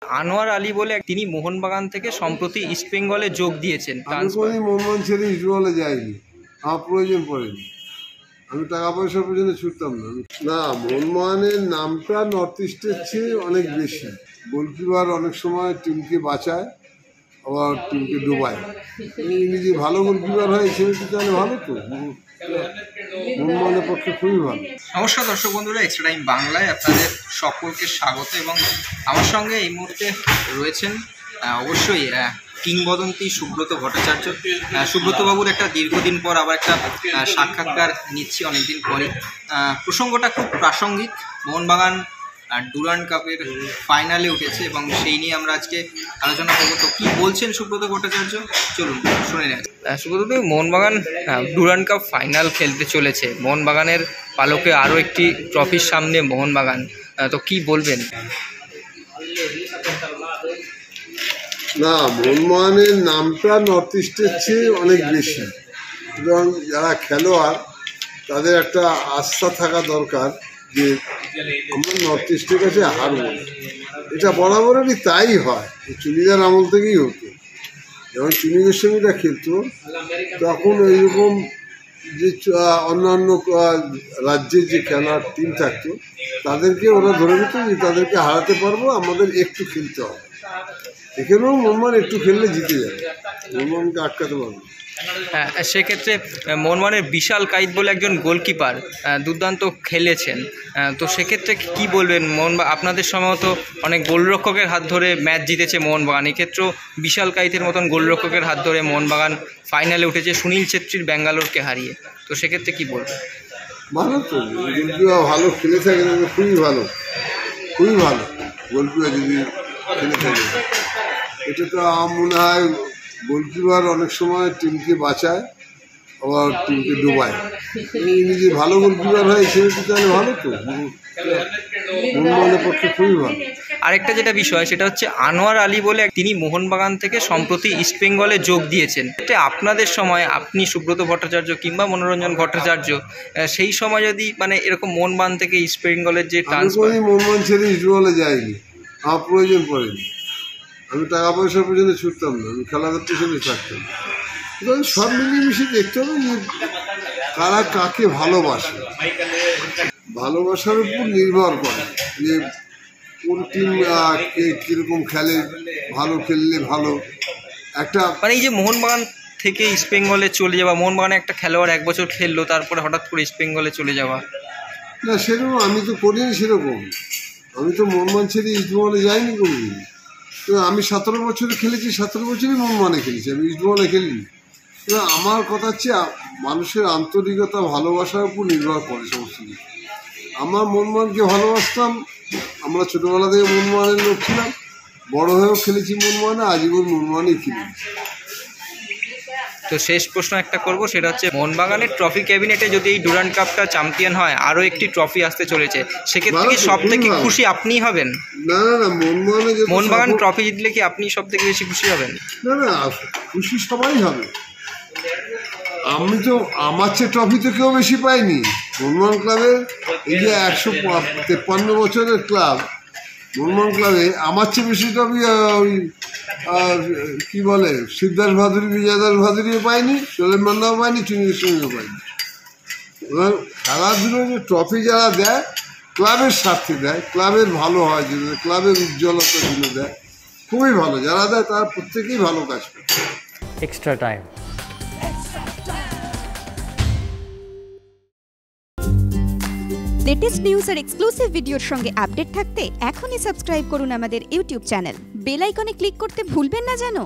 আনোয়ার আলী বলে তিনি মোহনবাগান থেকে সম্প্রতি ইস্টবেঙ্গলে যোগ দিয়েছেন। আমি কোনোদিন মোহনবাগান ছেড়ে ইস্টবেঙ্গলে যাইনি, আমার প্রয়োজন পড়েনি। আমি টাকা পয়সার প্রয়োজনে ছুটতাম না। না, মোহনবাগানের নামটা নর্থ ইস্টের চেয়ে অনেক বেশি। গোলকিপার অনেক সময় টিমকে বাঁচায়, আবার টিমকে ডুবায়। নিজে ভালো গোলকিপার হয় ছেলেটি, তাহলে ভালো তো, মোহনবাগানের পক্ষে খুবই ভালো। নমস্কার দর্শক বন্ধুরা, এক্সট্রা টাইম বাংলায় আপনাদের সকলকে স্বাগত। এবং আমার সঙ্গে এই মুহূর্তে রয়েছেন অবশ্যই কিংবদন্তি সুব্রত ভট্টাচার্য। সুব্রতবাবুর একটা দীর্ঘদিন পর আবার একটা সাক্ষাৎকার নিচ্ছি, অনেকদিন পরে। প্রসঙ্গটা খুব প্রাসঙ্গিক। মোহনবাগান ডুরান্ড কাপের ফাইনালে উঠেছে এবং সেই নিয়ে আমরা আজকে আলোচনা করবো। তো কী বলছেন সুব্রত ভট্টাচার্য, চলুন শুনে নেন। Subrata, Mohun Bagan Durand cup final খেলতে চলেছে, মোহনবাগানের পালকে আরও একটি ট্রফির সামনে মোহনবাগান, তো কি বলবেন? না, মোহনবাগানের নামটা নর্থ ইস্টের চেয়ে অনেক বেশি, এবং যারা খেলোয়াড় তাদের একটা আস্থা থাকা দরকার যে আমরা নর্থ ইস্টের কাছে হারব। এটা বরাবরই তাই হয়, চুনিদার আমল থেকেই হতো। যখন চুনি গোস্বামীরা খেলতো তখন এইরকম যে অন্যান্য রাজ্যের যে খেলার টিম থাকতো তাদেরকে ওরা ধরে নিত যে তাদেরকে হারাতে পারবো, আমাদের একটু খেলতে হবে। এখানেও মোহনবাগান একটু খেললে জিতে যাবে, মোহনবাগানকে আটকাতে পারবে। হ্যাঁ, সেক্ষেত্রে মোহনবাগানের বিশাল কাইত বলে একজন গোলকিপার দুর্দান্ত খেলেছেন, তো সেক্ষেত্রে কি বলবেন? মোহনবাগান আপনাদের সম্ভবত অনেক গোলরক্ষকের হাত ধরে ম্যাচ জিতেছে মোহনবাগান, এক্ষেত্রেও বিশাল কাইতের মতন গোলরক্ষকের হাত ধরে মোহনবাগান ফাইনালে উঠেছে সুনীল ছেত্রীর ব্যাঙ্গালোরকে হারিয়ে, তো সেক্ষেত্রে কি বলবেন? ভালো তো, গোলকিপার ভালো খেলে থাকে, খুবই ভালো, খুবই ভালো গোলকিপার যদি খেলে থাকে। এটা তো আমার মনে হয় গোলকিপার অনেক সময় টিমকে বাঁচায়, আবার টিমকে ডুবায়। নিজে ভালো গোলকিপার হয় ছেলেটি, তাহলে ভালো তো, মোহনবাগানের পক্ষে খুবই ভালো। আরেকটা যেটা বিষয় সেটা হচ্ছে আনোয়ার আলী বলে তিনি মোহনবাগান থেকে সম্প্রতি ইস্টবেঙ্গলে যোগ দিয়েছেন। এটা আপনাদের সময়, আপনি সুব্রত ভট্টাচার্য কিংবা মনোরঞ্জন ভট্টাচার্য, সেই সময় যদি মানে এরকম মোহনবাগান থেকে ইস্টবেঙ্গলের যে ট্রান্সফার। আমি মোহনবাগান ছেড়ে ইস্টবেঙ্গলে যাইনি, আমার প্রয়োজন পড়েনি। আমি টাকা পয়সার প্রয়োজনে ছুটতাম না, আমি খেলাধুলার পেছনে থাকতাম। সব মিলিয়ে মিশিয়ে দেখতে হবে যে কারা কাকে ভালোবাসে। ভালোবাসার উপর নির্ভর করে যে কোন টিম কীরকম খেলে, ভালো খেললে ভালো একটা। মানে এই যে মোহনবাগান থেকে ইস্টবেঙ্গলে চলে যাওয়া, মোহনবাগানে একটা খেলোয়াড় 1 বছর খেললো, তারপরে হঠাৎ করে ইস্টবেঙ্গলে চলে যাওয়া। না, সেরকম আমি তো করিনি। সেরকম আমি তো মোহনবাগান ছেড়ে ইস্টবেঙ্গলে যাইনি কোনোদিন। তো আমি 17 বছরে খেলেছি, 17 বছরই মোহনবাগানে খেলেছি, আমি ইস্টবেঙ্গলে খেলিনি। তো আমার কথা হচ্ছে মানুষের আন্তরিকতা, ভালোবাসার উপর নির্ভর করে সমস্ত কিছু। আমার মোহনবাগানকে ভালোবাসতাম, আমরা ছোটোবেলা থেকে মোহনবাগানের লোক ছিলাম, বড় হয়েও খেলেছি মোহনবাগানে, আজীবন মোহনবাগানেই খেলেছি। তো শেষ প্রশ্ন একটা করব, সেটা হচ্ছে মোহনবাগানের ট্রফি ক্যাবিনেটে যদি এই ডুরান্ড কাপটা চ্যাম্পিয়ন হয়, আরও একটি ট্রফি আসতে চলেছে, সেক্ষেত্রে কি সব থেকে খুশি আপনিই হবেন? না না না, মোহনবাগান ট্রফি জিতলে কি আপনি সব থেকে বেশি খুশি হবেন? না না, খুশি সবাই হবে। আমি তো আমার চেয়ে ট্রফি তো কেউ বেশি পাইনি। মোহনবাগান ক্লাবের এই যে 153 বছরের ক্লাব, মোহনবাগান ক্লাবে আমার চেয়ে বেশি ট্রফি ওই কী বলে সিদ্ধার্থ ভাদুরী, বিজয়দাস ভাদুরীও পাইনি, সোলেন মান্নাও পাইনি, চুনির সঙ্গেও পাইনি। এবার খেলাধুলো যে ট্রফি যারা দেয় ক্লাবের স্বার্থে দেয়, ক্লাবের ভালো হয় জন্য, ক্লাবের উজ্জ্বলতার জন্য দেয়, খুবই ভালো। যারা দেয় তারা প্রত্যেকেই ভালো কাজ করে। Extra time. লেটেস্ট নিউজ আর এক্সক্লুসিভ ভিডিওর সঙ্গে আপডেট থাকতে এখনই সাবস্ক্রাইব করুন আমাদের ইউটিউব চ্যানেল। বেল আইকনে ক্লিক করতে ভুলবেন না যেন।